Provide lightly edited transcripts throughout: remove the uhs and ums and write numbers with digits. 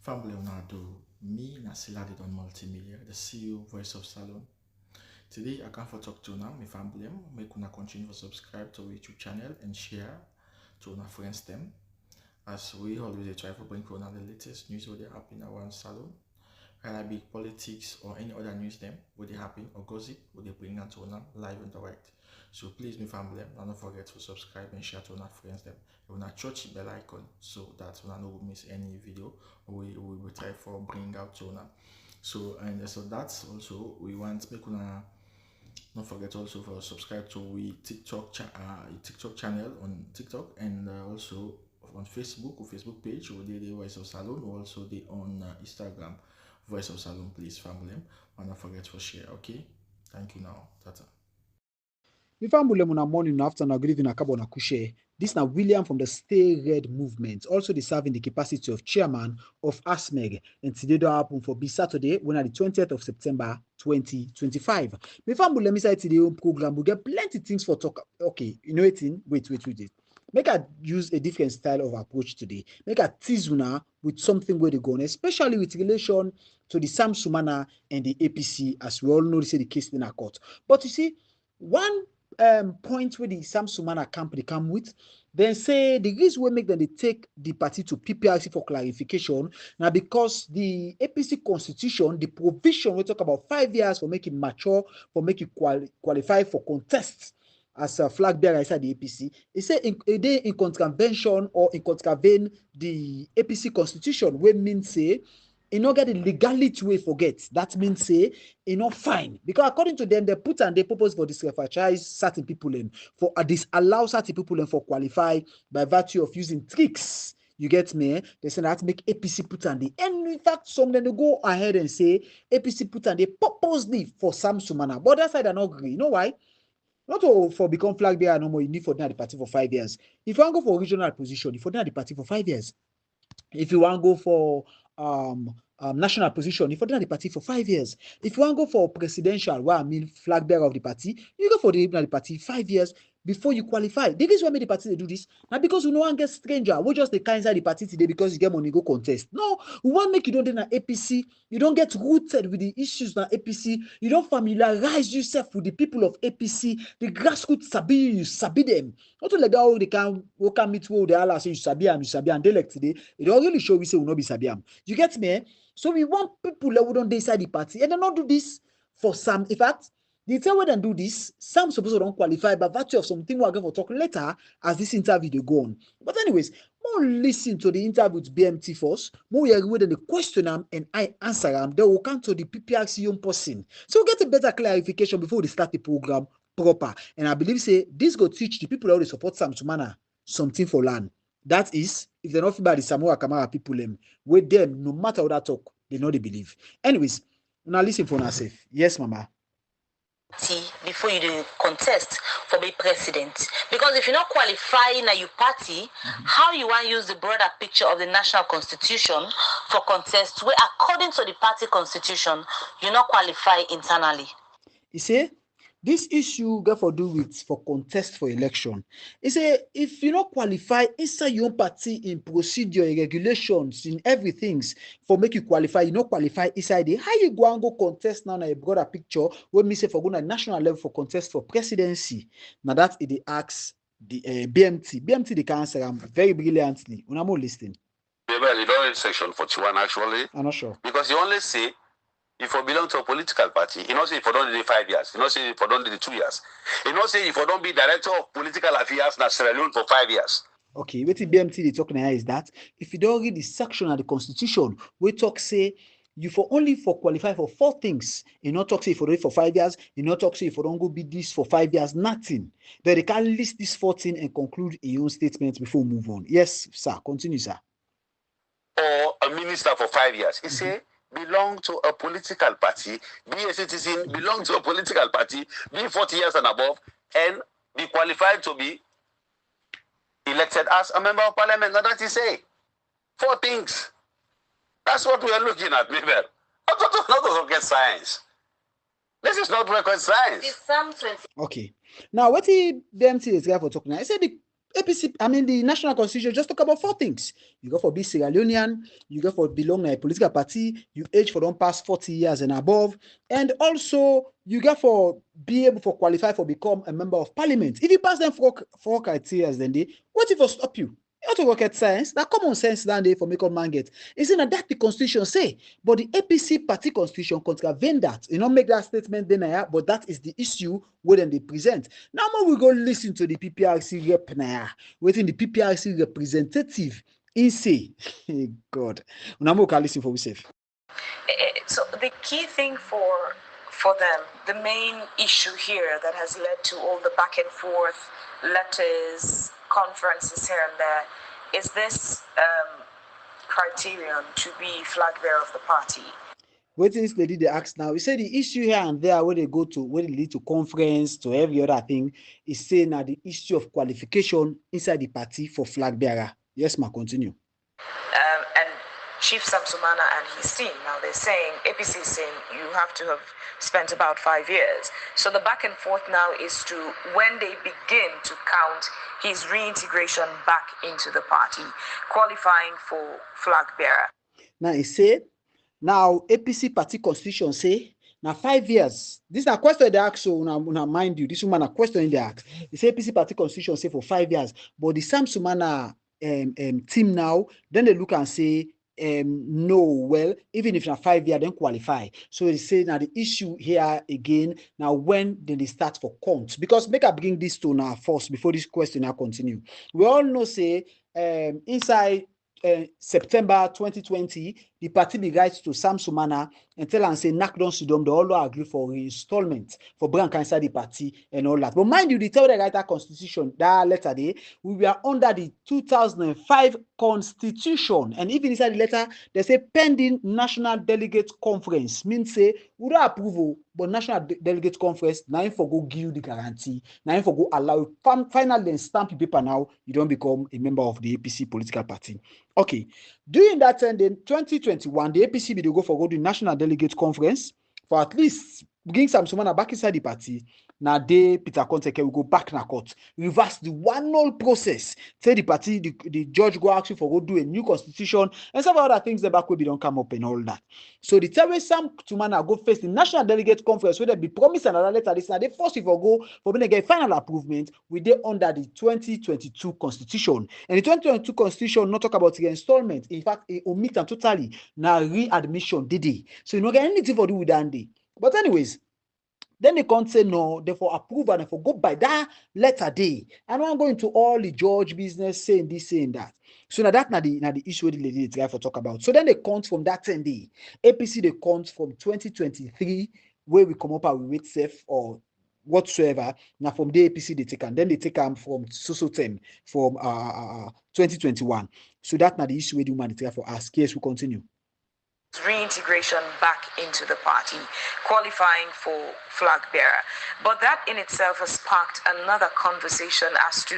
Family Leonardo, me Nasila did on multimedia, the CEO voice of Salon. Today I come for talk to now, my family, make una continue to subscribe to our YouTube channel and share to our friends them. As we always try to bring for the latest news what they happen around Salon, whether it be politics or any other news them, what they happen or gossip, what they bring out to live and direct. So please, my family, don't forget to subscribe and share to our friends them. You want to touch the bell icon so that you don't miss any video we will try for bring out to now. So that's also we want make una don't forget also for subscribe to we TikTok channel on TikTok and also on Facebook or Facebook page or the Voice of Salon or also the on Instagram Voice of Salon. Please family, and don't forget to share. Okay, thank you now. Tata. Mifambule muna morning, afternoon, good evening, akabo na kushe. This now William from the Stay Red movement, also they serve in the capacity of chairman of ASMEG. And today do happen for this Saturday, when at the 20th of September 2025. Mifambule misa today program, we get plenty things for talk. Okay, you know it in wait. Make I use a different style of approach today. Make I tease una with something where they go on, especially with relation to the Sam Sumana and the APC, as we all know, they say the case in a court. But you see, one point where the Sam Sumana camp they come with, then say the reason we make them they take the party to PPRC for clarification now because the APC constitution, the provision we talk about 5 years for making mature, for making qualify for contests as a flag bearer inside the APC, it say in contravention or in contravene the APC constitution, we mean say e no get the legality wey forget. That means say e no fine because according to them, they put and they purpose for disfranchise certain people for disallow certain people for qualify by virtue of using tricks. You get me? They say that make APC put and and in fact some then they go ahead and say APC put and purposely for Sam Sumana, but that side I not agree. You know why? Not for become flag bearer no more, you need for the party for 5 years. If you want to go for regional position, you for the party for 5 years. If you want to go for national position, you for the party for 5 years. If you want to go for presidential, well, I mean flag bearer of the party, you go for the party 5 years before you qualify. The reason why many parties they do this now because we no one get stranger. We just the kind inside the party today because you get money go contest. No, we want make you don't do an APC. You don't get rooted with the issues na APC. You don't familiarize yourself with the people of APC. The grassroots sabi you sabi them. Not like that they can meet who they all say you sabi and they like today. It don't really show we say we not be sabi am. You get me? So we want people that wouldn't decide the party and they not do this for some. In fact, the time when they do this, some supposed to don't qualify by virtue of something we're going to talk later as this interview they go on. But anyways, more listen to the interview with BMT first. More hear with the question them and I answer them. Then we'll come to the PPRC young person. So we'll get a better clarification before we start the program proper. And I believe say this go teach the people that they support Sam Sumana something for land. That is, if they're not by the Samura Kamara people with them, no matter what I talk, they know they believe. Anyways, now listen for yourself. Yes, Mama. Before you do contest for being president, because if you're not qualifying at your party, how you want to use the broader picture of the national constitution for contest where according to the party constitution you not qualify internally. You see, this issue got for do with for contest for election. He say if you not qualify inside your own party in procedure, in regulations, in everything for make you qualify, you not qualify inside it. How you go and go contest now a broader picture when me say for going at national level for contest for presidency. Now that it asks the BMT. BMT they can answer very brilliantly. When I'm all listening. Well, you don't read section 41 actually. I'm not sure. Because you only say if you belong to a political party, you don't say if you don't do the 5 years, you don't say if you don't do the 2 years. You don't say if you don't be director of political affairs in Sierra Leone for 5 years. Okay, what the BMT they talking here is that if you don't read the section of the constitution, we talk say you for only for qualify for 4 things. You not talk say if you do it for 5 years, you not talk say if you don't go be this for 5 years, nothing. But they can list this 14 and conclude in your own statement before we move on. Yes, sir. Continue, sir. Or a minister for 5 years. He say belong to a political party, be a citizen, belong to a political party, be 40 years and above, and be qualified to be elected as a member of parliament. Now that is say 4 things. That's what we are looking at, maybe. Not rocket science. This is not rocket science. Okay. Now, what the BMT is here for talking now? I said the the National Constitution just talk about 4 things. You go for be Sierra Leonean, you go for belong to a political party, you age for don't pass 40 years and above, and also you go for be able for qualify for become a member of parliament. If you pass them 4 criteria, then what if it stop you? You have to rocket science. That common sense down there for make man get. It's in that the constitution say, but the APC party constitution contravene that. You know, make that statement then, but that is the issue where they present. Now we go listen to the PPRC rep now. Waiting the PPRC representative in say, God. Now we can listen for yourself. So the key thing for them, the main issue here that has led to all the back and forth letters, conferences here and there, is this criterion to be flag bearer of the party. What is lady they ask now? We say the issue here and there where they go to, where they lead to conference, to every other thing, is saying now the issue of qualification inside the party for flag bearer. Yes, ma, continue. And Chief Samsumana and his team, now they're saying, APC is saying you have to have spent about 5 years. So the back and forth now is to when they begin to count his reintegration back into the party, qualifying for flag bearer. Now he said, now APC party constitution say, now 5 years. This is a question they ask, so now mind you, this woman a question they ask. They say APC party constitution say for 5 years, but the Samsumana team now, then they look and say, no, well, even if you're 5 years, then qualify. So they say now the issue here again, now when then they start for count? Because make I bring this to now first before this question now continue. We all know say inside September 2020, the party be writes to Samsumana and tell and say knock down to them, they all agree for installment for Branca inside the party and all that. But mind you, the tell the writer constitution that letter day, we were under the 2005 constitution, and even inside the letter they say pending national delegate conference, means say we don't approval, but national delegate conference now for go give you the guarantee, now for go allow you finally then stamp your paper, now you don't become a member of the APC political party. Okay, during that time, then 2021, the APC will go for go to national delegate conference for at least bring Samsumana back inside the party. Now they Peter Konteke will go back na court, reverse the 1-0 process. Say the party, the judge go ask you for go do a new constitution and some other things the back will be don't come up and all that. So the tell Samsumana go face the national delegate conference where they be promised another letter. This now they force you for go for when they get final approval. We they under the 2022 constitution, and the 2022 constitution not talk about the installment. In fact, it omit and totally now readmission did it. So you don't get anything for do with that day. But anyways, then they can't say no, therefore approve and therefore go by that letter day. And I'm going to all the judge business saying this, saying that. So now that now the issue the lady try for talk about. So then they count from that 10 day. APC they count from 2023 where we come up with rate safe or whatsoever. Now from the APC they take and then they take them from so 10 from 2021. So that now the issue where the woman try for ask. Yes, we continue. Reintegration back into the party, qualifying for flag bearer. But that in itself has sparked another conversation as to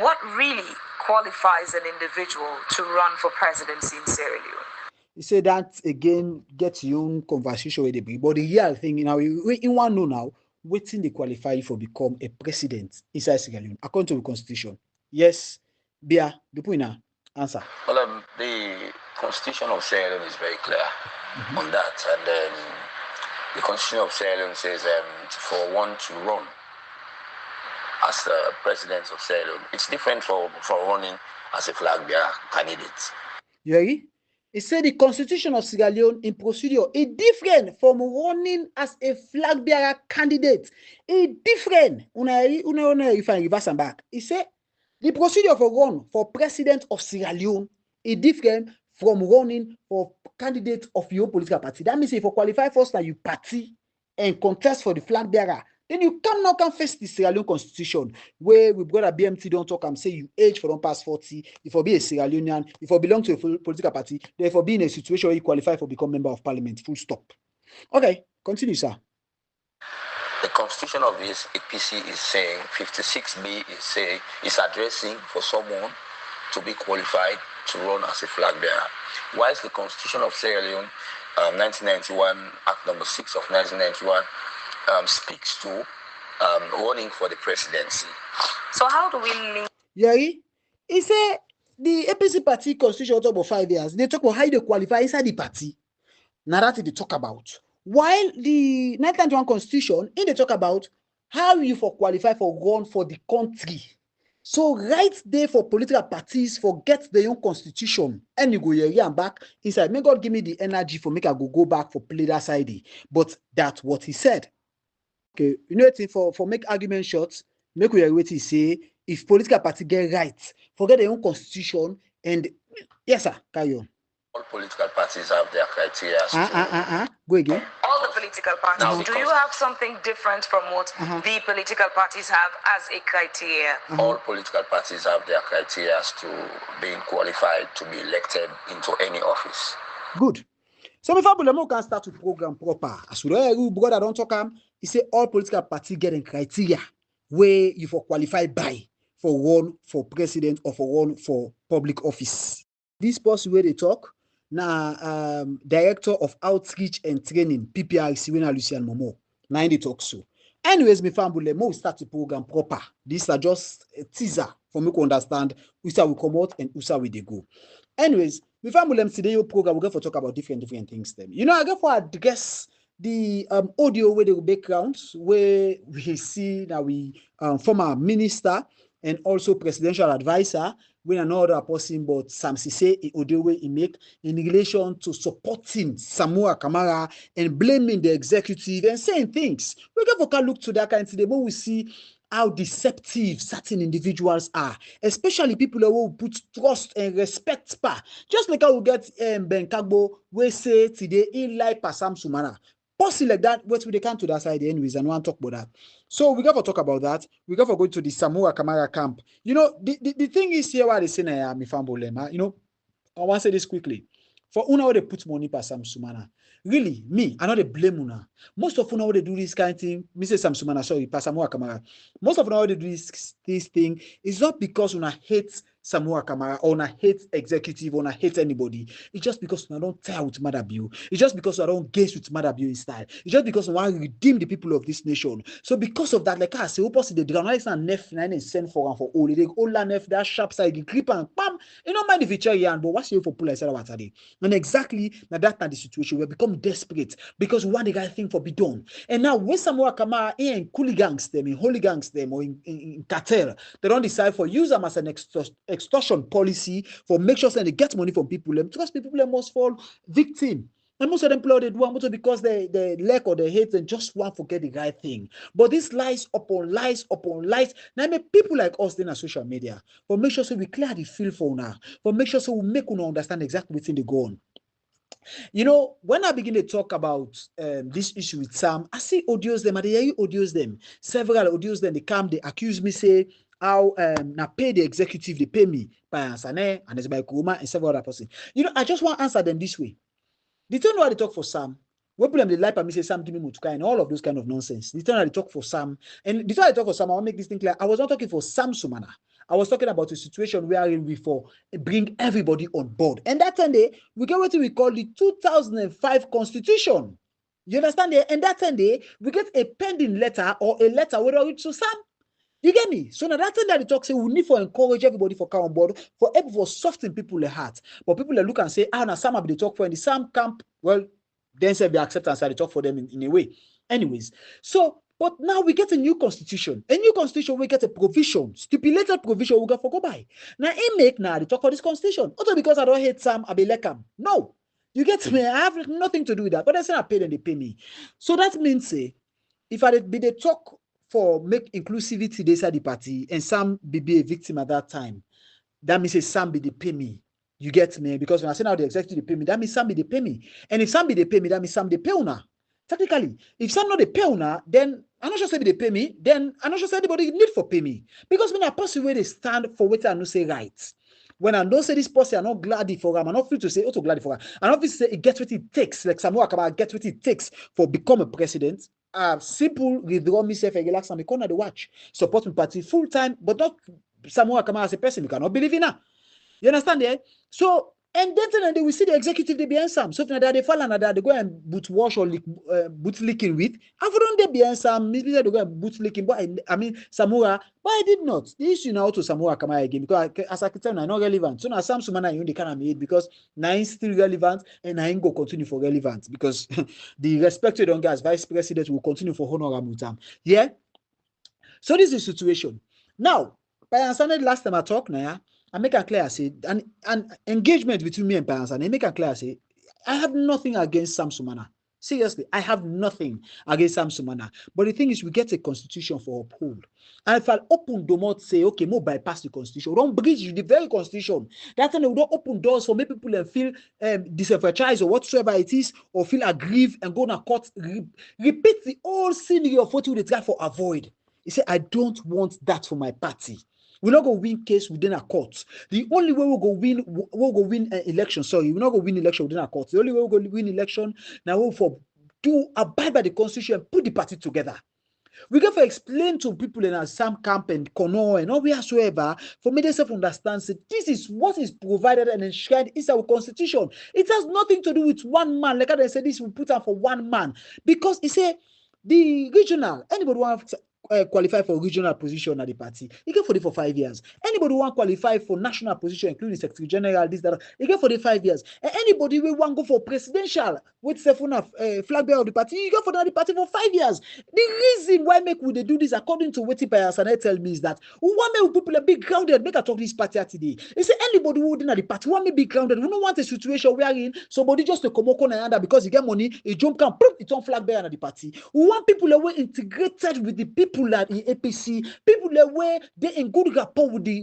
what really qualifies an individual to run for presidency in Sierra Leone. You say that again, get your own conversation with the big, but the real thing, you know, in one know now, waiting they qualify for become a president inside Sierra Leone, according to the constitution. Yes, Bia, the point now. Answer. Well, the Constitution of Sierra Leone is very clear on that, and the Constitution of Sierra Leone says for one to run as the president of Sierra Leone, it's different for running as a flag bearer candidate. You agree? It said the Constitution of Sierra Leone in procedure is different from running as a flag bearer candidate. It's different. If I reverse and back, it said the procedure for run for president of Sierra Leone is different from running for candidate of your political party. That means if you qualify first that you party and contest for the flag bearer, then you can face the Sierra Leone constitution where we brother BMT don't talk and say you age for don't pass 40, if you be a Sierra Leonean, if you belong to a political party, therefore be in a situation where you qualify for become member of parliament. Full stop. Okay, continue, sir. The constitution of this APC is saying 56B is addressing for someone to be qualified to run as a flag bearer. Whilst the Constitution of Sierra Leone, 1991, Act number 6 of 1991, speaks to running for the presidency. So how do we link? Yari, he said the APC party constitution talk about 5 years. They talk about how they qualify inside the party. Now that they talk about. While the 1991 constitution, they talk about how you for qualify for run for the country. So right there for political parties, forget the young constitution, and you go here and back inside. May God give me the energy for make I go back for play that side. But that's what he said. Okay, you know what? For make argument short, make we wait to say if political party get right, forget their own constitution and yes, sir, carry on. All political parties have their criteria. Go again. All the political parties. Do you have something different from what the political parties have as a criteria? All political parties have their criteria to being qualified to be elected into any office. Good. So before we can start to program proper, as we brother don't talk he say all political parties getting criteria where you for qualify by for one for president or for one for public office. This person where they talk. Now, Director of Outreach and Training, PPRC, when Lucian Momo. Now, they talk so. Anyways, me family, we start the program proper. These are just a teaser for me to understand who will come out and who will they go. Anyways, me family, today your program, we're going to talk about different things. Then, you know, I go for address the audio with the background where we see that we former minister and also presidential advisor. When another person, but Sam Sise, audio way he make in relation to supporting Samura Kamara and blaming the executive and saying things. We can look to that kind of thing, but we see how deceptive certain individuals are, especially people who put trust and respect. Just like how we get Ben Kagbo, we say today in life Sam Sumana. Possibly like that, what we come to that side anyways, and we want to talk about that. So we got to talk about that. We got to go to the Samura Kamara camp. You know, the thing is here what they say now, you know, I want to say this quickly. For una they put money per Sam Sumana. Really, me, I know they blame una. Most of una they do this kind of thing. Me say Sam Sumana, sorry, per Samura Kamara. Most of una they do this thing is not because una hate Samura Kamara or una hate executive or una hate anybody. It's just because una don't tire with Madabu. It's just because I don't gaze with Madabu in style. It's just because I want to redeem the people of this nation. So because of that, like I say, opposite the journalists and nef and send for all they all nef that sharp side, the clip and bam. You don't mind if you try yan, but what's your for pull I said about today? And exactly now that kind of situation we become desperate because one the guy thing for be done. And now when Samura Kamara in hooligans them, in holy gangs them, or in cartel, they don't decide for use them as an extortion policy for make sure that they get money from people. Because people must fall victim. And most of them they do also because they lack or they hate and just want to forget the right thing. But this lies upon lies upon lies. Now I mean people like us in social media, for make sure so we clear the field for now, for make sure so we make you understand exactly what's in the go on. You know, when I begin to talk about this issue with Sam, I see audios them, and they audios them. Several audios them, they come, they accuse me, say, how na pay the executive, they pay me by Ansane, and it's by Kuruma, and several other person. You know, I just want to answer them this way. They don't know how they talk for Sam. When people they like me say Sam give me Mutuka and all of those kind of nonsense. They don't know how they talk for Sam. And the time I talk for Sam, I want to make this thing clear. I was not talking for Sam Sumana. I was talking about a situation where we for bring everybody on board. And that time we get what we call the 2005 Constitution. You understand? And that time we get a pending letter or a letter whether it's to Sam. You get me? So now that thing that they talk say we need to encourage everybody for come on board, for able for soften people's heart. But people look and say, now Sam have they talk for in the Sam camp. Well, then say the acceptance that they talk for them in a way. Anyways, so but now we get a new constitution. A new constitution, we get a provision, stipulated provision we got for go by. Now it make now they talk for this constitution. Also because I don't hate Sam, I be like him. No. You get me? I have nothing to do with that. But I say I pay them, they pay me. So that means say, if I be the talk for make inclusivity they say the party and Sam be a victim at that time, that means say Sam be the pay me. You get me? Because when I say now the executive they pay me, that means Sam be the pay me. And if Sam be the pay me, that means Sam the pay una. Technically, if Sam not the pay una, then I'm not sure say they pay me, then I'm not sure say anybody need for pay me. Because when I pass away, they stand for what I know say right. When I don't say this person, I'm not glad for him. I'm not free to say, oh, to glad for him. I'm not free to say it gets what it takes. Like Samura Kamara gets what it takes for become a president. Simple withdraw myself and relax and become the watch. Support my party full time, but not Samura Kamara as a person. You cannot believe in her. You understand there? So And then they will see the executive they behind some. So if they fall and they go and boot wash or boot licking with. After they behind some, maybe they go and boot licking. But I mean Samura, but I did not. The issue now to Samura Kamara again because as I can tell, I'm not relevant. So now Sam Sumana you only kind of made because now he's still relevant and I ain't go continue for relevant because the respected younger as vice president will continue for honorable time. Yeah. So this is the situation. Now, by understanding last time I talked now. I make it clear, I say, an engagement between me and parents, and I make it clear, I say, I have nothing against Sam Sumana. Seriously, I have nothing against Sam Sumana. But the thing is, we get a constitution for uphold. And if I open the mouth, say, okay, more bypass the constitution, we don't breach the very constitution. That time we don't open doors for make people and feel disenfranchised or whatsoever it is, or feel aggrieved and go to court, repeat the whole scenario of what we try for avoid. He said, I don't want that for my party. We're not going to win case within a court. The only way we're going to win an election. Sorry, we're not going to win election within a court. The only way we're going to win election now to abide by the constitution and put the party together. We get to explain to people in Sam Camp and Kono and all whatsoever for me to understand that this is what is provided and enshrined is our constitution. It has nothing to do with one man. Like I said, this will put out for one man because he said the regional anybody want to qualify for regional position at the party. You get for it for 5 years. Anybody who want qualify for national position, including Secretary General, this, that, you get for the 5 years. And anybody who want go for presidential with flag bearer of the party, you get for the party for 5 years. The reason why make we do this, according to what Payasane tell me, is that we want make people be grounded. Make I talk this party today. They say anybody who wouldn't at the party want me be grounded. We don't want a situation where in somebody just to come on and because he get money, he jump can prove it's on flag bearer at the party. We want people that were integrated with the people that in APC, people that were they in good rapport with the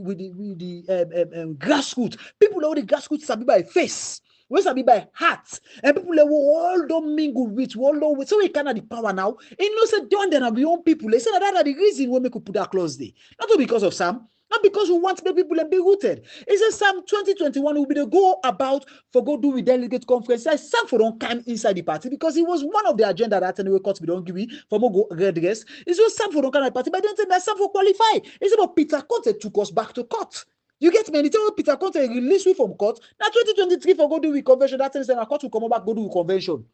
grassroots, people that were the grassroots sabi by face, we sabi by heart, and people that were all don't mingle with, all don't with. So we cannot the power now. And no say don't then have your own people. They say that the reason why we could put that clause there, not because of Sam. Not because we want the people to be rooted. It's a Sam 2021 will be the go about for go do with delegate conference. I Sam for don't come inside the party because it was one of the agenda that anyway court we don't give me for more go redress. It's just Sam for don't come in the party, but then say that Sam for qualify. It's about Peter Conte took us back to court. You get me? And it's about Peter Conte released we from court. Now 2023 for go do with convention. That means that court will come back go do with convention.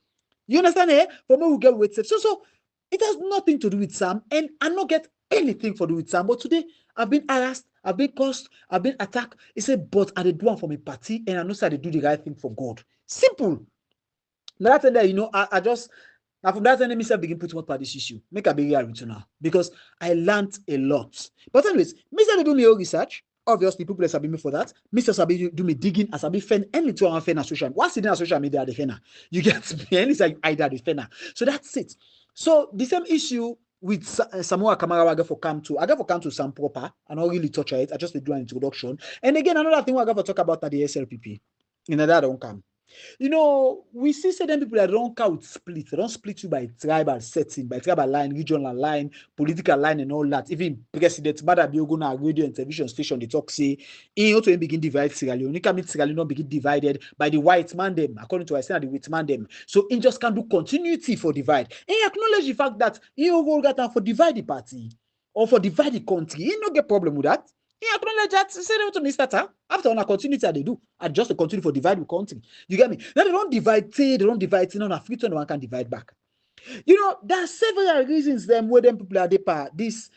You understand? Eh? For me we get with safe. So it has nothing to do with Sam, and I not get anything for do with Sam. But today I've been harassed, I've been cursed, I've been attacked. He said, but I did one for my party, and I know that they do the right thing for God. Simple. Now that you know, I just now from that time, I begin putting up this issue. Make a big real now because I learned a lot. But anyways, Mr. do me your research. Obviously, people are me for that. Mr. Sabi do me digging as I be fan any to our fan social. What's it in social media the fan? You get me? And it's like either the fan. So that's it. So the same issue with Samura Kamara, I got for come to some proper. I don't really touch it. I just do an introduction. And again, another thing I got to talk about at the SLPP. In that don't come. You know, we see certain people that don't count split. They don't split you by tribal setting, by tribal line, regional line, political line, and all that. Even President Mada Bioguna radio and television station, they talk say, in order to begin divide Sierra Leone, Sierra Leone begin divided by the white man them, according to I say the white man them. So in just can do continuity for divide. And acknowledge the fact that he overall got for divide the party or for divide the country. He no get problem with that. He acknowledge that. Say to Mr. Ta. After on a continuity, they do. And just to continue for divide the country. You get me? Now they don't divide, they don't divide, on a Freetown, one can divide back. You know, there are several reasons them where them people are deeper. This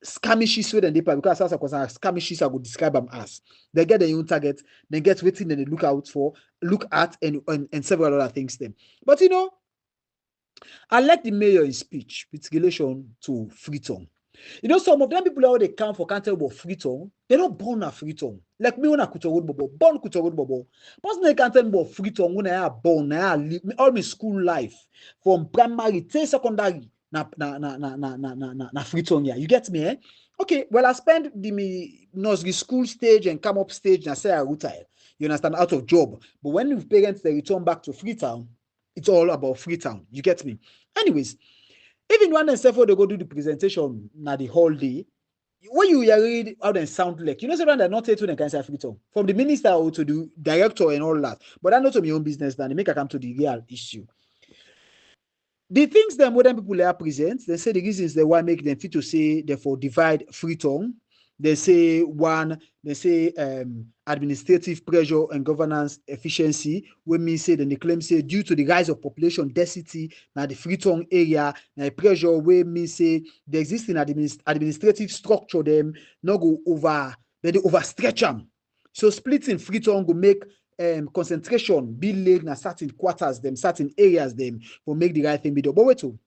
skirmishes with them deeper because as a skirmishes I would describe them as. They get their own target, they get waiting and they look at and several other things them. But you know, I like the mayor in speech with relation to Freetown. You know, some of them people out they come for can't tell about Freetown. They're not born at Freetown. Like me when I Kutorod Bobo, born Kutorod Bobo. But they can't tell about Freetown when I are born, I live all my school life from primary to secondary na Freetown. Yeah, you get me, eh? Okay, well I spend the nursery school stage and come up stage and say I retire. You understand, out of job. But when your parents they return back to Freetown, it's all about Freetown. You get me? Anyways. Even when they say they go do the presentation na the whole day, when you read how they sound like, you know, they're not saying to the cancer Freetown from the minister or to the director and all that. But that's not to my own business. Then they make a come to the real issue. The things that modern people are present, they say the reasons they want make them fit to say therefore divide Freetown They say one, they say administrative pressure and governance efficiency. When me say, then they claim say due to the rise of population density now the Freetown area, now pressure where me say the existing administrative structure them not go over, then they overstretch them. So splitting Freetown go make concentration be laid na certain quarters, them certain areas, them will make the right thing be done. But wait too.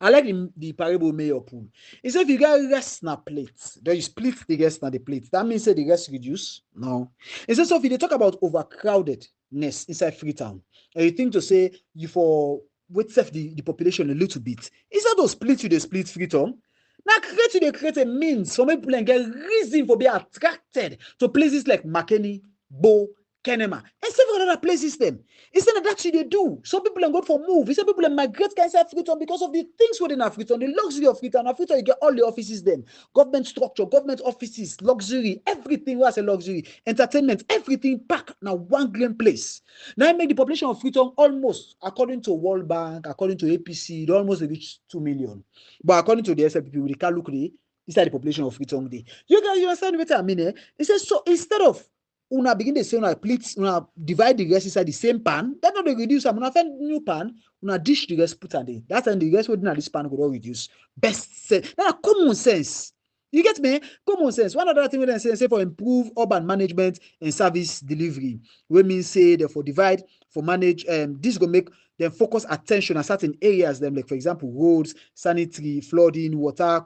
I like the parable mayor pool. He said if you get rest na plate, then you split the rest na the plate. That means say the rest reduce? No. He said so if you talk about overcrowdedness inside Freetown, and you think to say you for wait the population a little bit, instead of split you they split Freetown. Now create a means for people and get reason for being attracted to places like Makeni, Bo, Kenema, and several other places them. Instead of that, they do. Some people are going for move. Some people are migrate inside Freetown because of the things within Freetown, the luxury of Freetown. Freetown, you get all the offices them, government structure, government offices, luxury, everything was a luxury, entertainment, everything packed now one grand place. Now I make the population of Freetown almost, according to World Bank, according to APC, they almost reach 2 million. But according to the SLPP, we can't look inside the population of Freetown. You guys, you understand what I mean? Eh? It says so instead of una begin to say una plate, una divide the rest inside the same pan. That not they reduce. Una find new pan, una dish the rest put there. That's when the rest within this pan will reduce. Best sense. That's common sense. You get me? Common sense. One other thing we then say for improve urban management and service delivery. We mean say therefore divide for manage. This will make them focus attention on certain areas. Them like for example roads, sanitary, flooding, water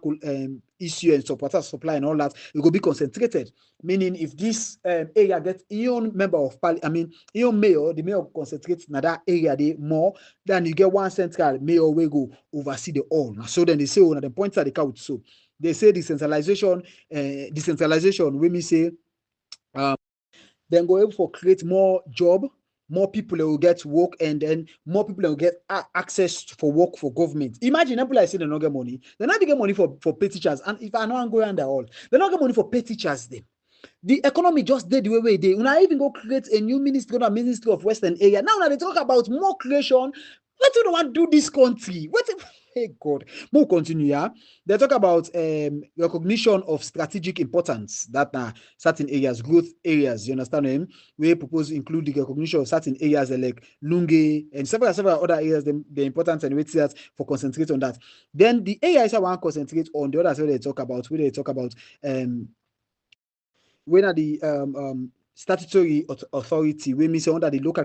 issue and water supply and all that. It will be concentrated. Meaning if this area gets your member of parliament, your mayor, the mayor concentrates in that area they more than you get one central mayor will go oversee the all. So then they say on the point at the couch. So they say decentralization, when we say then go able for create more job, more people will get work, and then more people will get access for work for government. Imagine people like say they don't get money. They not get money for pay teachers. And if I know I'm going under all, they don't get money for pay teachers then. The economy just did the way they when I even go create a new ministry of Western area. Now they talk about more creation. What do they want to do this country? What hey God, more continue, yeah. They talk about recognition of strategic importance that certain areas, growth areas, you understand him? We propose include the recognition of certain areas like Lunge and several other areas, the importance and wait that for concentrate on that. Then the areas I want to concentrate on the other side they talk about when are the statutory authority, we mean under the local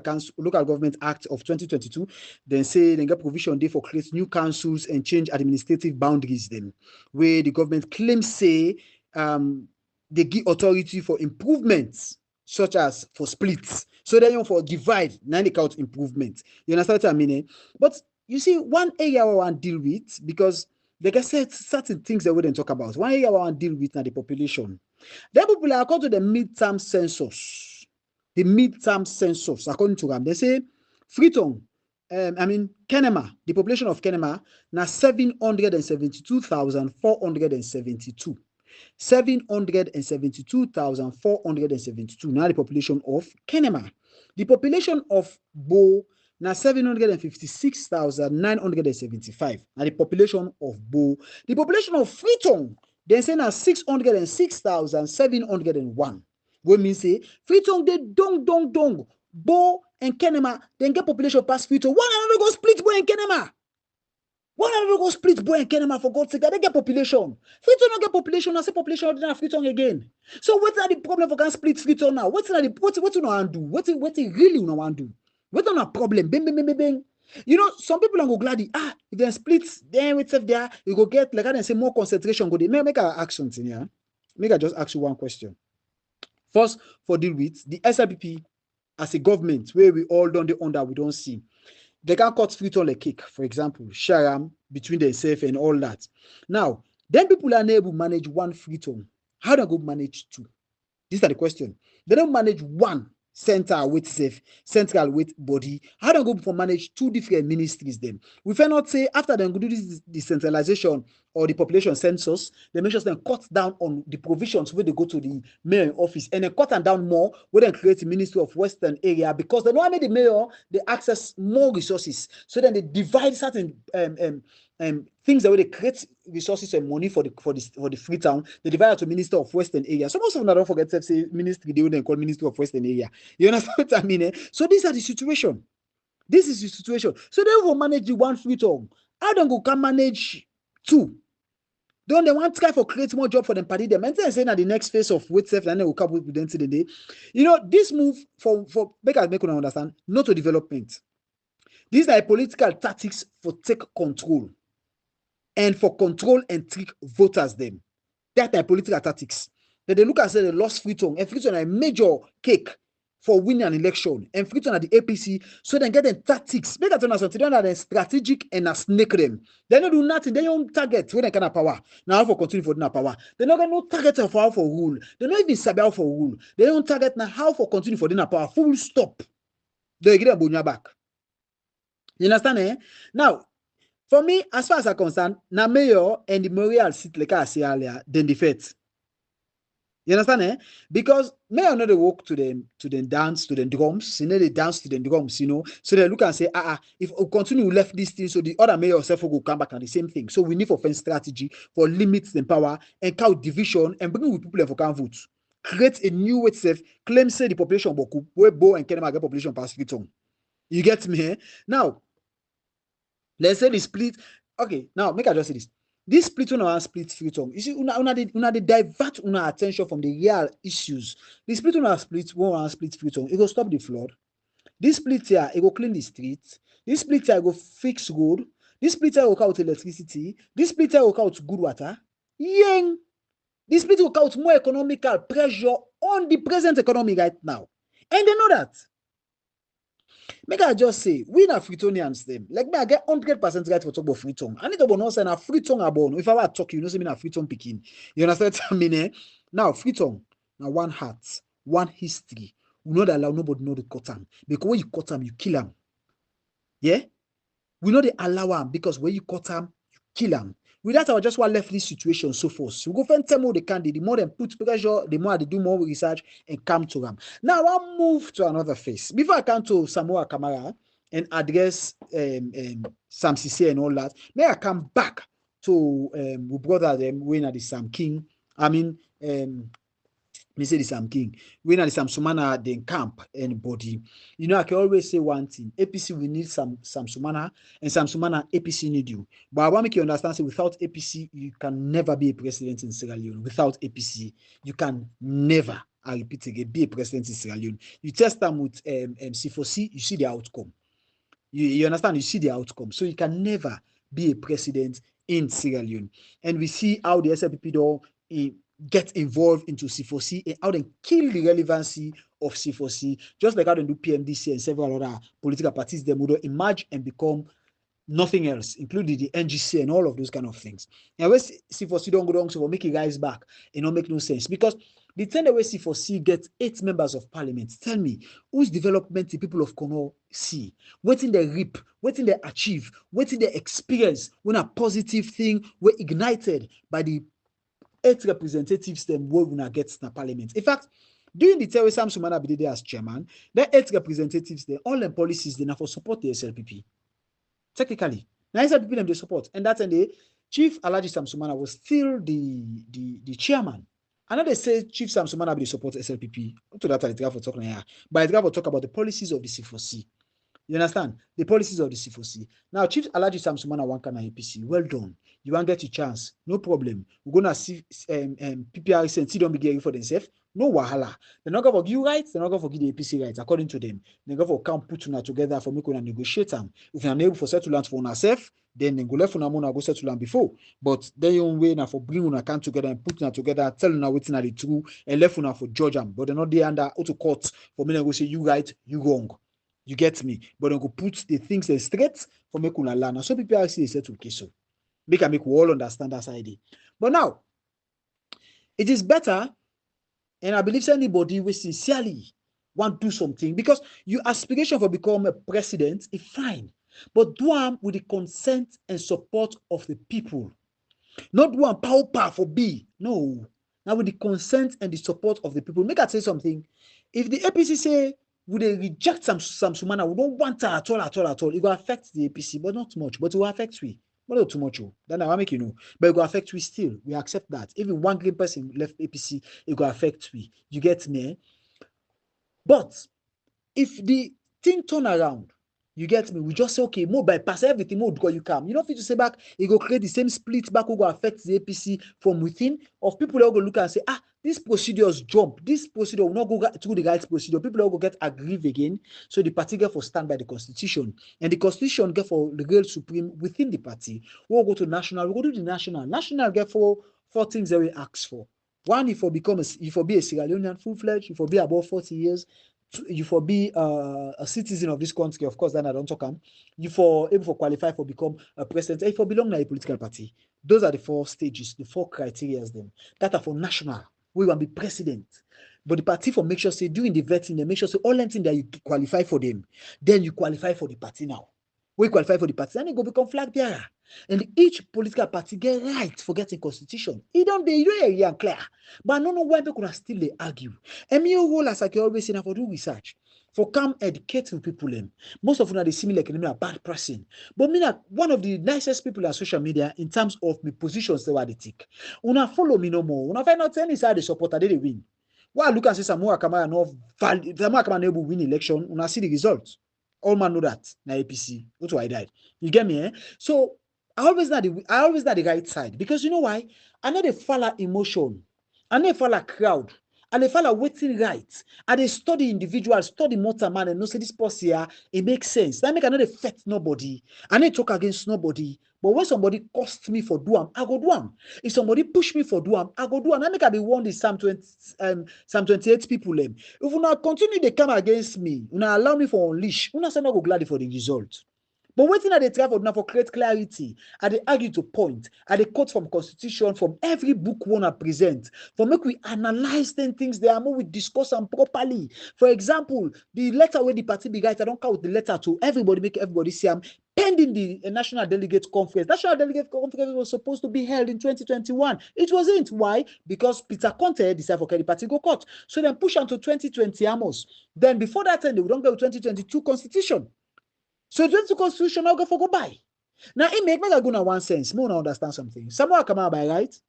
government act of 2022, then say they get provision there for create new councils and change administrative boundaries them, where the government claims say they give authority for improvements such as for splits. So then for divide, 90 count improvement. You understand what I mean? Eh? But you see, one area I want to deal with, because they can say certain things they wouldn't talk about. One area I want to deal with now the population. Then people are according to the midterm census. The midterm census, according to them, they say Freetown, Kenema, the population of Kenema, now 772,472. 772,472. Now the population of Kenema. The population of Bo now 756,975. Now the population of Bo. The population of Freetown, they say now 606,701. What means say Freetown they dong. Bo and Kenema then get population past Freetown. One another go split Bo and Kenema. One another go split Bo and Kenema for God's sake. They get population. Freetown don't get population. I say population ordinary Freetown again. So what's the problem for can split Freetown now? What's you know want to do? What you really want to do? What's not a problem? Bing. You know, some people are go glad if they split, then with there, you go get like I say more concentration. Go there. Make a ask something here. Make I just ask you one question. First, for deal with the SLPP as a government, where we all done the under, we don't see. They can cut Freetown like cake, for example, share them between themselves and all that. Now, then people are able to manage one Freetown. How do they go manage two? These are the question. They don't manage one center with safe, central with body. How do they go for manage two different ministries then? We cannot say after they go do this decentralization or the population census, they make sure they cut down on the provisions where they go to the mayor office and then cut them down more where they create the Ministry of Western area, because they know the mayor they access more resources. So then they divide certain things that they create resources and money for the Freetown, they divide it to Minister of Western Area. So most of them don't forget to say ministry, they wouldn't call Minister of Western Area. You understand what I mean? So these are the situation. This is the situation. So they will manage the one Freetown. How don't go can manage two? Don't they want to try for create more job for them party them? And then saying that the next phase of wait safe and then will come with them to the day. You know, this move for make you understand, not to development. These are political tactics for take control and for control and trick voters them. That are political tactics. That they look at say they lost Freetown, and Freetown are a major cake for winning an election, and Freetown at the APC, so they get the tactics. Make a something that are strategic and a snake them. They don't do nothing. They don't target when they can have power. Now for continue for dinner power. They don't get no target of how for rule. They don't even sabi how for rule. They don't target now how for continue for dinner power. Full stop. They get a bonya back. You understand? Eh? Now, for me, as far as I'm concerned, na mayor and the memorial seat like I say earlier, then the fete. You understand? Eh? Because mayor know they walk to them dance to them drums, you know they dance to them drums, you know. So they look and say, if we continue left this thing, so the other mayor self will come back on the same thing. So we need for fence strategy for limits the power and count division and bring with people for can vote. Create a new way safe, claim say the population boku, where Bo and Kenema get population pass Freetown. You get me? Eh? Now, let's say the split. Okay, now make I just say this. This split una split Freetown. You see, una they divert una attention from the real issues. The split una split Freetown. It will stop the flood. This split here, it will clean the streets. This split here will fix road. This split here will count electricity. This split here will count good water. Yang. This split will count more economical pressure on the present economy right now. And they know that. Make I just say, we na Freetonians them. Like me, I get 100% right for talk about Freetown. I need to know say na Freetown about. If I were to talk, you know, say me na Freetown picking. You understand what I mean? Eh? Now, Freetown, now one heart, one history. We know that allow nobody know the cut them. Because when you cut them, you kill them. Yeah? We know they allow them because when you cut them, you kill them. With that, I just want left this situation so forth. We go find tell more they can, the more they put pressure, the more they do more research and come to them. Now I'll move to another phase. Before I come to Samura Kamara and address Sam Sisi and all that, may I come back to we brother them when at the Sam King. I mean me say the Sam King. When at the Sam Sumana then camp anybody. You know, I can always say one thing. APC we need Sam Sumana, and Sam Sumana APC need you. But I want to make you understand, say without APC, you can never be a president in Sierra Leone. Without APC, you can never, I repeat again, be a president in Sierra Leone. You test them with C4C, you see the outcome. You understand? You see the outcome. So you can never be a president in Sierra Leone. And we see how the SLPP don't get involved into C4C and how they kill the relevancy of C4C, just like how they do PMDC and several other political parties. They would emerge and become nothing else, including the NGC and all of those kind of things. And when C4C don't go wrong, so we'll make it rise back, it don't make no sense. Because the time the way C4C gets 8 members of parliament, tell me, whose development the people of Congo see? What in they reap? What in they achieve? What in they experience when a positive thing were ignited by the 8 representatives them where we get in the parliament. In fact, during the time Sam Sumana be there as chairman, the 8 representatives there, all them policies they now for support the SLPP. Technically, now SLPP them they support, and that's when the Chief Alhaji Sam Sumana was still the chairman. I know they say Chief Sam Sumana be the support SLPP. Up to that I for talking here, but I talk about the policies of the C4C. You understand? The policies of the C4C. Now, Chief Alhaji Sam Sumana Wankana APC, well done. You want to get your chance. No problem. We're going to see PPRC and see them be getting for themselves. No wahala. They're not going to forgive you rights. They're not going to forgive the APC rights, according to them. They're going to come put them together for me to negotiate them. If you're unable for settle land for ourselves, then they go left on a go settle land before. But they own way now for bringing them account together and putting them together, telling them what's the true, and left on for judge them. But they're not there under auto court for me to go say you right, you wrong. You get me? But I'm going to put the things in straight for me to learn. So PPRC is settled case. So make we all understand that side. But now, it is better, and I believe anybody will sincerely want to do something, because your aspiration for become a president is fine, but do them with the consent and support of the people. Not do them power for be. No. Now with the consent and the support of the people. Make I say something. If the APC say, would they reject Sam Sumana? We don't want her at all. It will affect the APC, but not much. But it will affect we. Not too much. Then I make you know. But it will affect we still. We accept that. Even one green person left APC, it will affect we. You get me? But if the thing turn around, you get me, we just say, okay, more bypass everything, more because you come. You don't fit to say back, it go create the same split back, will go affect the APC from within, of people that will go look and say, this procedures jump, this procedure will not go through the right procedure. People will go get aggrieved again. So the party get for stand by the constitution. And the constitution get for the real supreme within the party. We'll go to national, we'll go to the national. National get for 4 things that we ask for. One, if you be a Sierra Leonean full-fledged, if you be above 40 years, you for be a citizen of this country, of course, then I don't talk you for able to qualify for become a president, if you belong to a political party. Those are the 4 stages, the 4 criteria them. That are for national. We want to be president. But the party for make sure say doing the vetting, they make sure say all anything that you qualify for them, then you qualify for the party now. We qualify for the party, and you go become flag bearer. And each political party get right for getting constitution. You don't hear and clear. But I don't know why people still they argue. And me role as I can always say for do research, for come educating people. Most of them they see me like a bad person. But me one of the nicest people on social media in terms of my positions they were they take. Una follow me no more. Una find out any side they support they win. Why look and say Samura Kamara no valid, Samura Kamara no win election, una see the results. All man know that na APC. That's why I died. You get me, eh? So I always know the right side because you know why? I know they follow emotion, I know they follow crowd, and they follow waiting right, and they study individuals, study motor man, and know say this person here, it makes sense. That make I know they affect nobody, I know talk against nobody. But when somebody cost me for do I go do am. If somebody push me for do I go do am. I make I be one the Psalm 28 people. If you not continue they come against me, you not allow me for unleash, you not say not go glad for the result. But waiting at the try for now for create clarity, at the argue to point, at the quote from constitution, from every book wanna present, for make we analyze them things they are more we discuss them properly. For example, the letter where the party be write, I don't count the letter to everybody, make everybody see them. Pending the National Delegate Conference. National Delegate Conference was supposed to be held in 2021. It wasn't. Why? Because Peter Conte decided for the party go court. So then push on to 2020 almost. Then before that time, they would don't go to 2022 constitution. So 2022 constitution now go for go by. Now it make I go in one sense. More now understand something. Samura Kamara by right.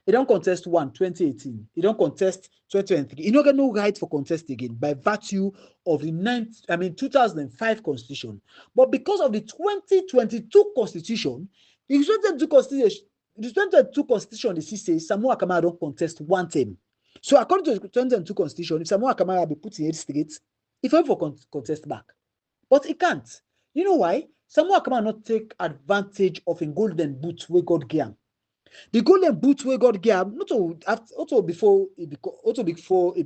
He don't contest 2018. He don't contest 2023. He don't get no right for contest again by virtue of the 2005 constitution. But because of the 2022 constitution, the 2022 constitution, the says Samura Kamara don't contest one term. So according to the 2022 constitution, if Samura Kamara be put in head straight, he will for contest back. But he can't. You know why? Samura Kamara not take advantage of a golden boot where God gave him. The golden boot where God gave him, not also before it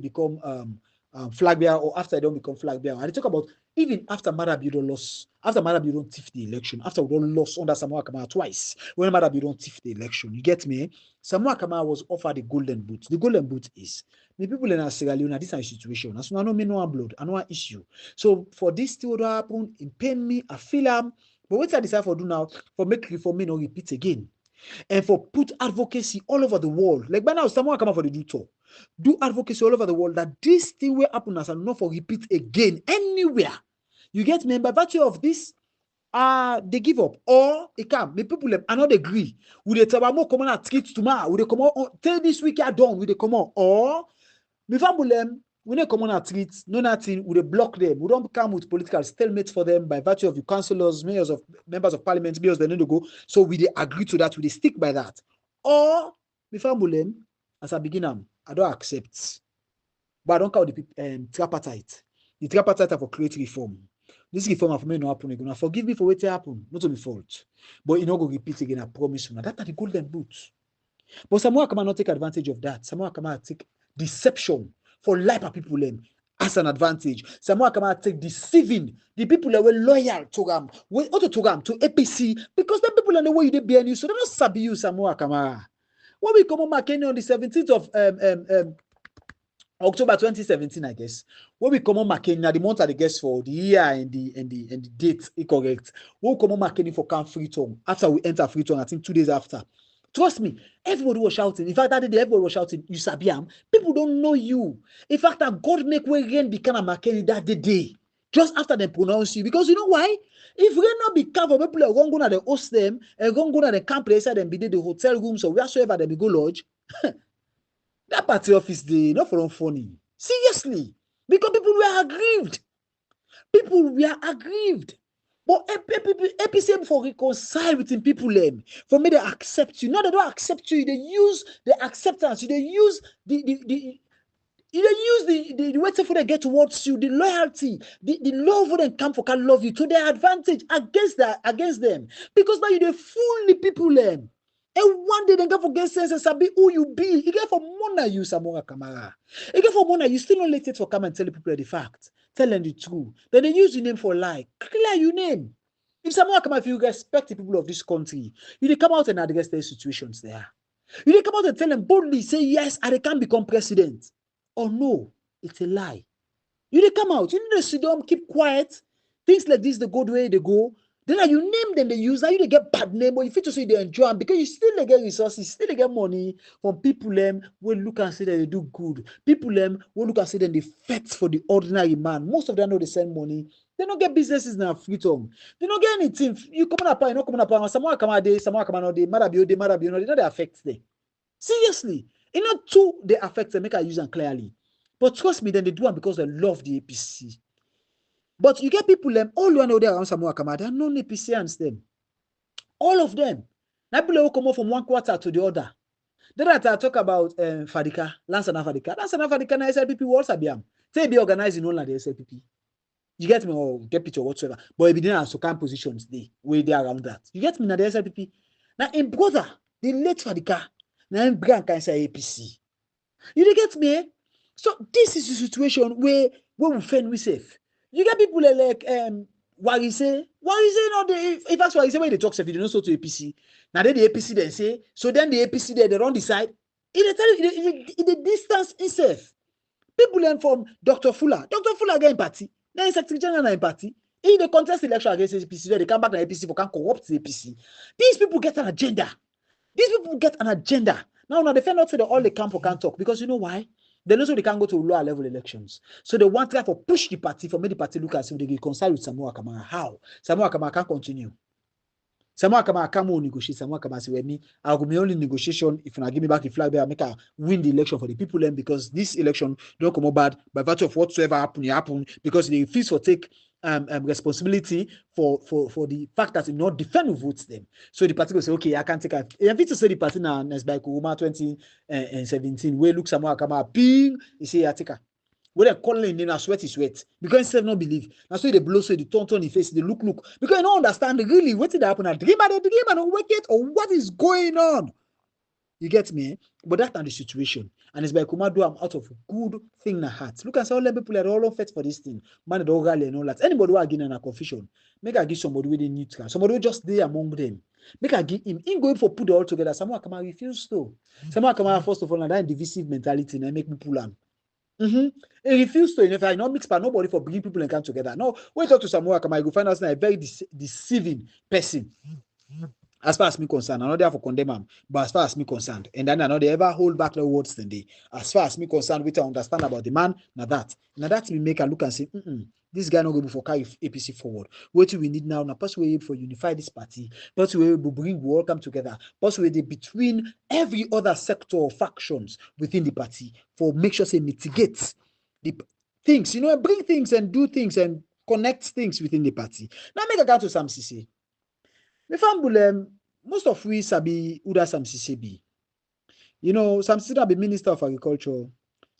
become flag bearer or after it don't become flag bearer. And they talk about even after Marabi don't lost, after Marabi don't tiff the election, after we don't lost under Samura Kamara twice, when Marabi don't tiff the election. You get me? Samura Kamara was offered the golden boot. The golden boot is the people in Sierra Leone, this is a situation. As I know me no blood, I know an issue. So for this to happen, it pain me, I feel but what I decide for do now, for make reform me not repeat again. And for put advocacy all over the world. Like by now, someone come out for the do advocacy all over the world that this thing will happen as and not for repeat again anywhere. You get me? And by virtue of this, they give up. Or it can. The people are not agree. Would they tell more common at streets tomorrow? Would they come out till this week are done? Would they come out? Or before them, when they come on our streets, no nothing, we block them. We don't come with political stalemate for them by virtue of the councillors, mayors of members of parliament, bills they need to go. So we agree to that, we stick by that. Or before them, as a beginner, I don't accept. But I don't call the tripartite. The tripartite are for create reform. This reform for me no happen again. Forgive me for what happened, not to be fault. But you know go repeat again, I promise you. That's the golden boot. But Samura Kamara not take advantage of that. Samura Kamara take deception for life of people as an advantage. Samura Kamara take deceiving the people that were loyal to them, to APC, because the people are the way you bear you, so they don't sabi you, Samura Kamara. When we come on Makeni on the 17th of October 2017, I guess. When we come on Makeni, the month I guess for the year and the date incorrect. When we come on Makeni for Camp Freetown, after we enter Freetown, I think 2 days after. Trust me, everybody was shouting. In fact, that day everybody was shouting, you sabiam. People don't know you. In fact, that God make way rain become a Makeni that day. just after they pronounce you. Because you know why? If we not be careful, people are going to the host them, and going to the camp place, and be the hotel rooms or wheresoever they be go lodge. That party office, they not for funny. Seriously. Because people were aggrieved. People were aggrieved. But APCM for reconcile with people for me they accept you. No, they don't accept you. They use the acceptance. They use the waiting for them get towards you, the loyalty, the love for them come for can love you to their advantage against them. Because now you they fool the people And one day they go for get sense and sabi who you be. You get for money you, Samura Kamara. You get for money you still not let it for come and tell the people the fact. Tell them the truth. Then they use your name for lie. Clear your name. If Samura Kamara, if you respect the people of this country, you they come out and address their situations there. You they come out and tell them boldly, say yes, and they can become president. Or no, it's a lie. You they come out, you need to sit down, keep quiet. Things like this, they go the way they go. Then you name them, they use, now you they get bad name, but you feel to say they enjoy them because you still they get resources, still they get money from people will look and say that they do good. People will look and say that they fight for the ordinary man. Most of them know they send money. They don't get businesses now, Freetown. They don't get anything. You come on up, you not come up. Samura Kamara no day, Marabio, no, they don't affect them. Seriously. You know, two, they affect them, make I use them clearly. But trust me, then they do them because they love the APC. But you get people, all you know there around Samura Kamara, they are non-APCians, them. All of them. Now people will come up from one quarter to the other. Then I talk about Fadika, Lansana Fadika. Lansana Fadika na SLPP will also be am. Say be organizing all the SLPP. You get me, or get picture whatsoever. But if you didn't have so kind positions, they way there around that. You get me now the SLPP. Now in brother, the late Fadika, now in brand can say APC. You get me? So this is the situation where we find we safe. You get people like Warise not the if that's Warise when they talk safe, they don't so to APC. Now then the APC then say, so then the APC they run the side. In the distance itself. People learn from Dr. Fuller. Dr. Fuller again party. Then Secretary General in party. In the contest election against APC, they come back to APC for can corrupt the APC. These people get an agenda. Now they find out that all the camp can't talk because you know why? They know so they can't go to lower level elections. So they want to push the party for make the party look as if they can reconcile with Samura Kamara. How? Samura Kamara can't continue. Samura Kamara can't negotiate. Samura Kamara say, well, me, I'll go my only negotiation if I give me back the flag there, make her win the election for the people then because this election don't come out bad by virtue of whatsoever happen because they refuse to take responsibility for the fact that they not defend who votes them. So the party will say, okay, I can't take it. If it's to say the party now next by Kuruma 2017, where look Samura Kamara ping, you say I take her. When they calling him, sweat is sweat. Because instead not believe. That's why they blow so the turn in the face, they look. Because you don't understand really what did happen. Dream and wake it or what is going on. You get me? But that's not the situation. And it's by Kumadu, I'm out of good thing in the heart. Look and say all the people are all fit for this thing. Man, they all rally and all that. Anybody who are getting in a confusion, make I give somebody with a neutral. Somebody who just there among them. Make I give him. In going for put it all together. Samura Kamara refuse to. Samura Kamara, first of all, and that divisive mentality and make me pull on. He refused to. If I not mix by nobody for bringing people and come together. No, when you talk to Samura Kamara, you will find out a very deceiving person. As far as me concerned, I'm not there for condemn him, but as far as me concerned, and then I know they ever hold back the words than they. As far as me concerned, which I understand about the man, now that me make a look and say, this guy not going to carry APC forward. What we need now, person we able for unify this party, person we able bring we all come together, person we between every other sector or factions within the party for make sure say mitigates the things, bring things and do things and connect things within the party. Now make a go to Sam Sisi. Most of we sabi Uda Sam Sisi be. Sam Sisi have been Minister of Agriculture.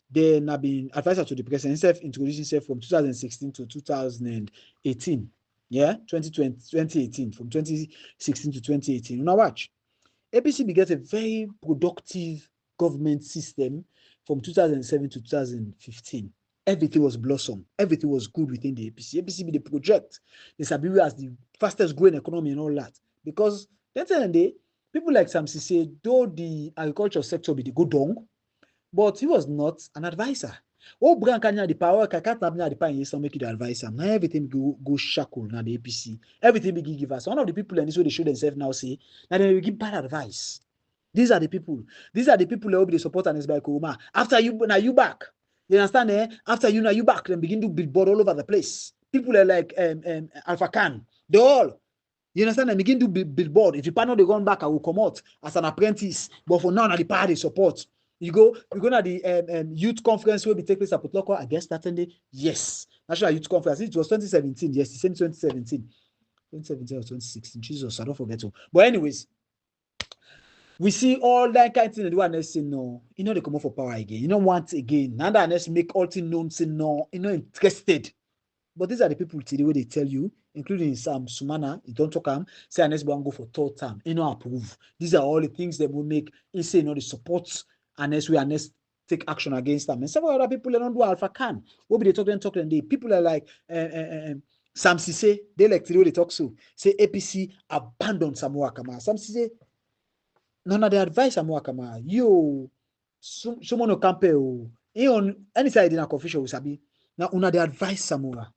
Then have been advisor to the president himself, introducing himself from 2016 to 2018. Yeah, 2018, from 2016 to 2018. Now watch. APC began a very productive government system from 2007 to 2015. Everything was blossom. Everything was good within the APC. APC be the project. They sabi we as the fastest growing economy and all that. Because at the end of the day, people like Sam Sisi, though the agriculture sector be the good dong, but he was not an advisor. Oh, Brian Kanya the power, can't have the power in some make you the advisor. Now everything go shackle now the APC. Everything be give us. One of the people and this way they show themselves now say, now they will give bad advice. These are the people. These are the people that will be the support and by Kuruma. After you, now you back. You understand? After you, now you back, then begin to billboard all over the place. People are like Alpha Khan. They all, you understand? And begin to billboard. If you partner, they run back, I will come out as an apprentice. But for now, the party support. You go to the youth conference where we take place at Putloko. I guess that day. Yes. National Youth Conference. It was 2017. Yes, the same 2017. 2017 or 2016. Jesus, I don't forget to. But anyways, we see all that kind of thing. The one say no, you know they come up for power again. You don't want again. Now that make all things known, say no, you know interested. But these are the people today where they tell you, including Sam Sumana, you don't talk him, say unless we go for third term, you know approve. These are all the things that will make you say the support unless we take action against them. And several other people don't do Alpha Khan. What be they talking? They people are like Sam Sise, they like today they talk so. Say APC abandon Samura Kamara. Sam Sise, none of the advice Samura Kamara. Yo, someone no campaign. Any side in a confusion will sabi. Now una the advice Samura.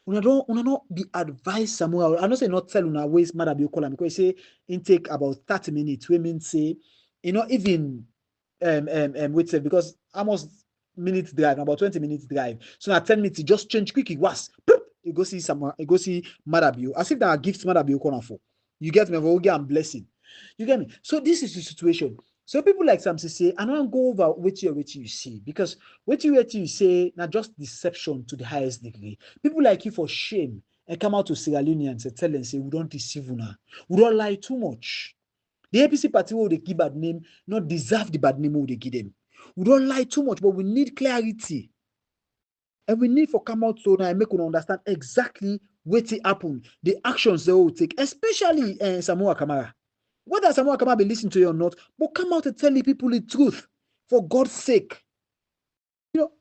Una not be advised Samura. I don't say not tell una waste mother be call because say intake about 30 minutes. Women say, even wait say because almost minutes drive, about 20 minutes drive. So now 10 minutes, just change quick. It was you go see Samura, you go see Madabio. As if that gift Madabio corner for. You get me? I'm blessing. You get me? So this is the situation. So people like Sam say, I don't go over what you see, because what you say, not just deception to the highest degree. People like you for shame and come out to Sierra Leoneans and tell them, say, we don't deceive una. We don't lie too much. The APC party will they give bad name, not deserve the bad name will they give them. We don't lie too much, but we need clarity. And we need for come out so now and make us understand exactly what happened, the actions they will take, especially Samura Kamara. Whether Samura Kamara be listening to you or not, but come out and tell the people the truth, for God's sake.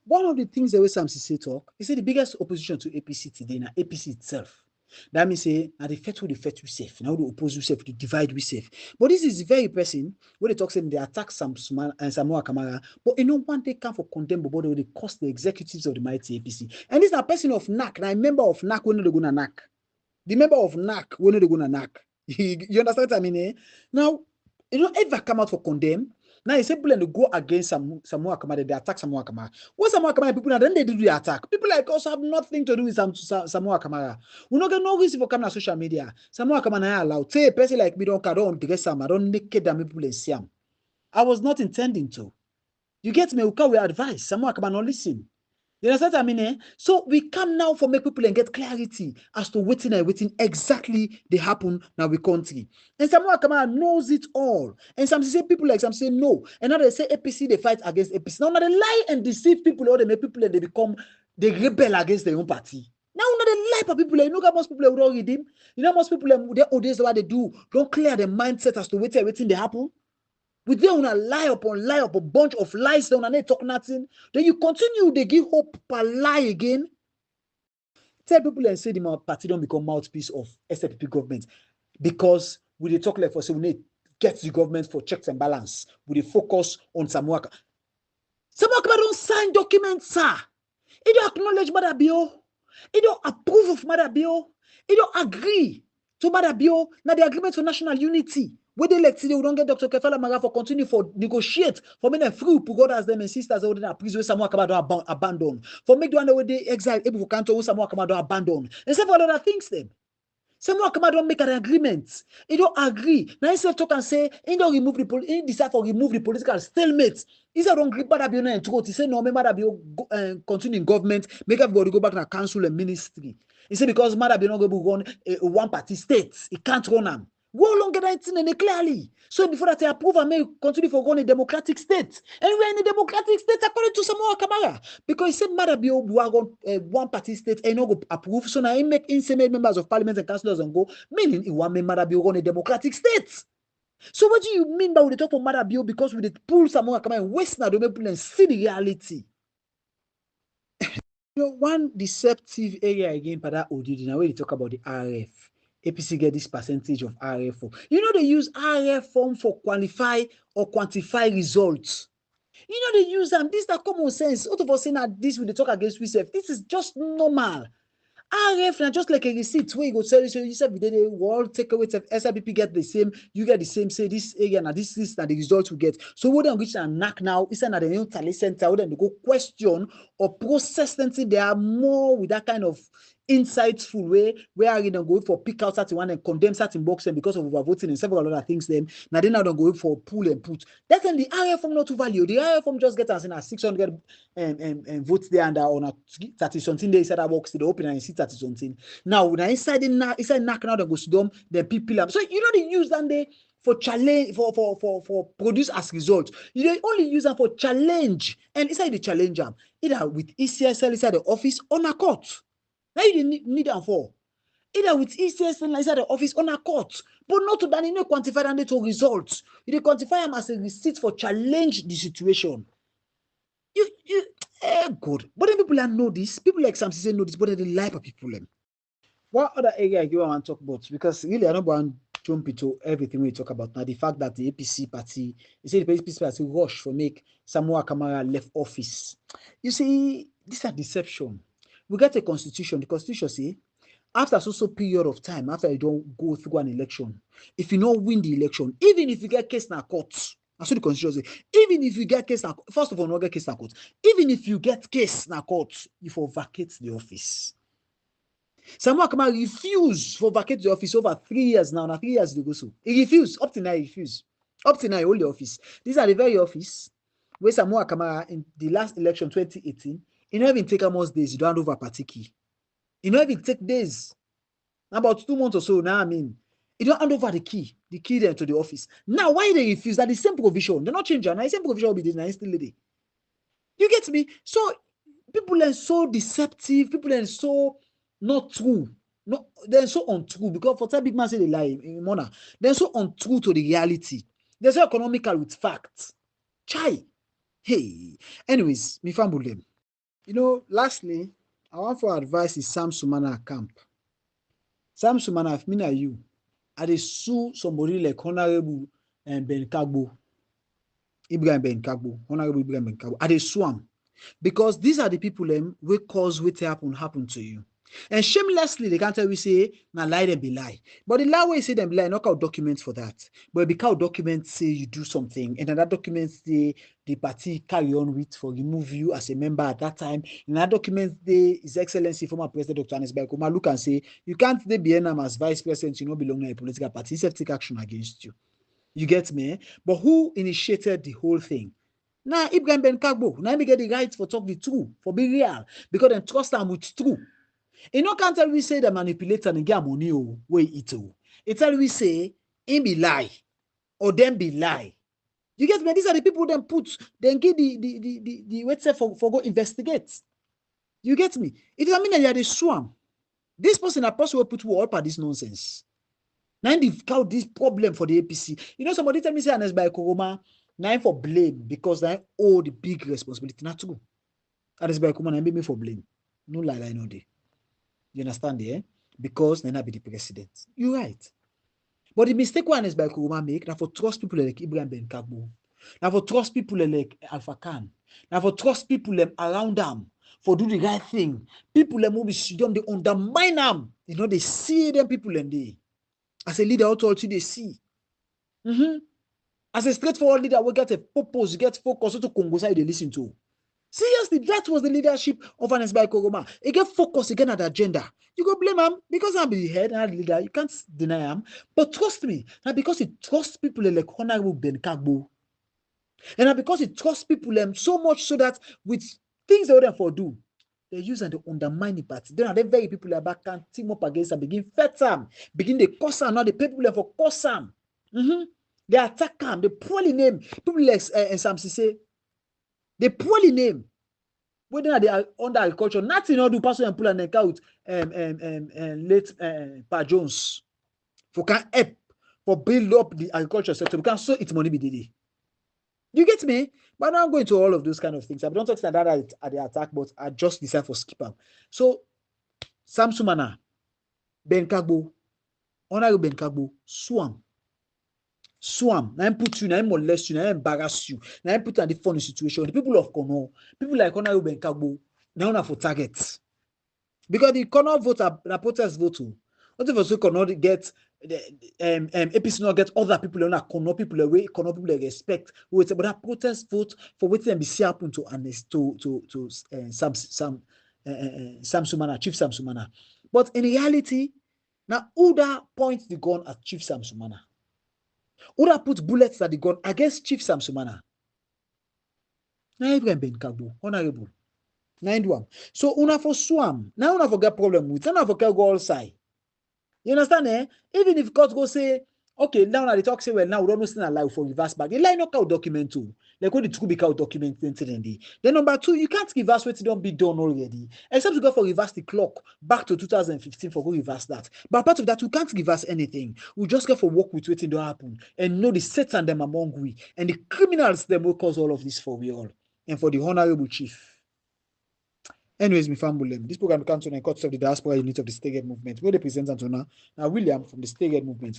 One of the things the way Sam Sise talk, he said the biggest opposition to APC today now APC itself. That means say now the fight we safe, now they oppose yourself, they divide we safe. But this is the very person when they talk saying they attack Samura Kamara, but one they come for condemn but they cost the executives of the mighty APC. And this is a person of NAC, now a member of NAC when they're gonna NAC. The member of NAC when they're gonna NAC. You understand what I mean? Eh? Now, ever come out for condemn. Now, it's simple and they go against Samura Kamara, they attack Samura Kamara. What Samura Kamara people now, then they do the attack. People like us have nothing to do with Samura Kamara. We don't get no reason for coming on social media. Samura Kamara allowed. Say a person like me don't dress him, I don't naked them people and see him. I was not intending to. You get me? We can we advise. Samura Kamara not listen. You understand what I mean? Eh? So we come now for make people and get clarity as to waiting exactly they happen now we country. And Samura Kamara knows it all. And some say people like some say no. And now they say APC they fight against APC. Now they lie and deceive people or they make people and they rebel against their own party. Now they lie for people. You know most people don't redeem. You know most people they this what they do. Don't clear the mindset as to waiting they happen. With them on a lie upon lie up a bunch of lies down and they talk nothing. Then you continue, they give hope per lie again. Tell people and say the party don't become mouthpiece of SLPP government because we they talk like for say we need get the government for checks and balance. We they focus on Samura Kamara. Samura Kamara don't sign documents, sir. He don't acknowledge Madabio. He don't approve of Madabio. He don't agree to Madabio. Now the agreement for national unity. Where they like today, we don't get Dr. Kefala Maga for continue for negotiate for men and free brothers them and sisters who in a prison Samura Kamara don't abandon. For make the one where they exile able for canto Samura Kamara don't abandon. And several other things them. Samura Kamara don't make an agreement. He don't agree. Now instead of talk and say he don't remove he decide for remove the political stalemate. He said don't agree Madabio and to say no, Madabio continue in government, make everybody go back to council and ministry. He said because Madabio not going to run a one party state, he can't run them. Go longer than it clearly. So before that, they approve and may continue for going a democratic state. And we're in a democratic state according to Samura Kamara. Because he said Madabio one party state and not go approve. So now he make insane members of parliament and councillors and go, meaning he want Madabio run a democratic state. So what do you mean by when they talk about Madabio? Because we pull Samura Kamara and West now don't and see the reality. One deceptive area again, for that Odidi, now when they talk about the RF. APC get this percentage of RF form. They use RF form for qualify or quantify results. They use them. This is the common sense. Out of us saying that this will talk against yourself. This is just normal. RF now just like a receipt where you go tell you said we did a world take away SLPP get the same, you get the same, say this area now this and the results we get. So what then reach and knock now is another new tally center, then they go question or process something. They are more with that kind of insightful way where are going go for pick out certain one and condemn certain box and because of overvoting and several other things them. Now they now don't go for pull and put. That's when the IR form not to value. The IR form just get us in a 600 votes there and on a 30 something they said that box to the open and see 30 something. Now inside knock now they go to them, then people. So you know they use them they for challenge for produce as result. You only use them for challenge and inside the challenge them either with ECSL inside the office on a court. Now you need them for either with ECSL inside the office on a court, but not to that you know quantify them to results. You quantify them as a receipt for challenge the situation. Good. But then people know this. People like Sam say know this, but they lie for people. What other area you want to talk about? Because really, I don't want to jump into everything we talk about now. The fact that the APC party, you see, the APC party rush for make Samura Kamara left office. You see, this is a deception. We get a constitution. The constitution say after so period of time, after you don't go through an election, if you don't win the election, even if you get case in a court, that's what the constitution say. Even if you get case, first of all, not get case in a court. Even if you get case in a court, you for vacate the office. Samura Kamara refused for vacate the office over 3 years now. Now 3 years they go so. He refused. Up to now, he refused. Up to now, he hold the office. These are the very office where Samura Kamara in the last election 2018, he never even take almost days. You don't hand over a party key. He never even take days. About 2 months or so now, I mean, he don't hand over the key then to the office. Now, why they refuse? That the same provision. They're not changing. Now, the same provision will be there. Now, still there. You get me? So, people are so deceptive. People are so not true. No, they're so untrue because for time big man say they lie in Mona. They're so untrue to the reality. They're so economical with facts. Chai. Hey. Anyways, me famble them. You know, lastly, I want for advice is Sam Sumana camp. Sam Sumana, if me and you, I dey sue somebody like Honorable Ben Kagbo. Ibrahim Ben Kagbo. Honorable Ibrahim Ben Kagbo. I dey sue him. Because these are the people who cause what happen to you. And shamelessly, they can't tell we say, now lie them be lie. But the lie way say them be lie, knock out documents for that. But because documents say you do something, and then that document say the party carry on with for remove you as a member at that time. And that document say His Excellency former President Dr. Anis Baikoma look and say, you can't be BNM as vice president, you don't belong to a political party, he take action against you. You get me? But who initiated the whole thing? Now, Ibrahim Ben Kagbo, now me get the right for talk the truth, for be real, because then trust them with truth. You know, can't tell we say the manipulator and get money way it. It tell we say him be lie or them be lie. You get me? These are the people then give the wait say for go investigate. You get me? It doesn't mean that you are the swam. This person a person will put all part this nonsense. Now they count this problem for the APC. You know, somebody tell me say Anes by Koroma, now for blame because they all the big responsibility. Not true. Anes by Koroma, made me for blame. No lie, no day. You understand there? Because they not be the president. You're right. But the mistake one is by Kuruma make, now for trust people like Ibrahim Ben Kagbo, now for trust people like Alpha Khan, now for trust people around them, for do the right thing. People who be them, they undermine them. You know, they see them people and they, as a leader, authority, they see. As a straightforward leader, we get a purpose, get focus to Congo side they listen to. Seriously, that was the leadership of Anes by Koroma. He get focus again at the agenda. You go blame him because I'm the head and the leader. You can't deny him. But trust me, now because he trusts people like Honorable Ben Kagbo, and now because he trusts people so much so that with things they would for do, they use and they undermine the party. Then are they very people like back can team up against and begin fight them, begin the curse them. Now the people for curse them. They attack them. They poorly name people like Samsi say. They poorly name whether they are under agriculture. Nothing not do person and pull and out late Pa Jones for can help for build up the agriculture sector because so it's money be daily. You get me? But now I'm going to all of those kind of things. I don't talk that at the attack, but I just decide for skip them. So Sam Sumana, Ben Kagbo, Honorable Ben Kagbo, Swam. Now put you, now molest you, now embarrass you, now put you in the funny situation. The people of Kono, people like Honorable Ben Kagbo, now not for targets. Because the Kono vote are protest vote too. What if also Kono get APC not get other people on Kono people away, Kono people respect. But that protest vote for what them be see happen to Sam Sumana, Chief Sam Sumana. But in reality, now Uda points the gun at Chief Sam Sumana. Uda put bullets at the gun against Chief Sam Sumana. Now Ibrahim Ben Kabo, honorable. Now so una for swam. Now una for get problem with. Now for go all side. You understand, eh? Even if God go say, okay, now they talk say, well, now we don't know alive for reverse back. They line up out document too. Like when the two become document incident. Then number two, you can't reverse what don't be done already. Except to go for reverse the clock back to 2015 for go reverse that. But apart of that, we can't reverse anything. We just go for work with what don't happen and know the Satan them among we and the criminals them will cause all of this for we all and for the honorable chief. Anyways, my family, this program comes to the courts of the diaspora unit of the Staged movement, where they present Antona now William from the Staged movement.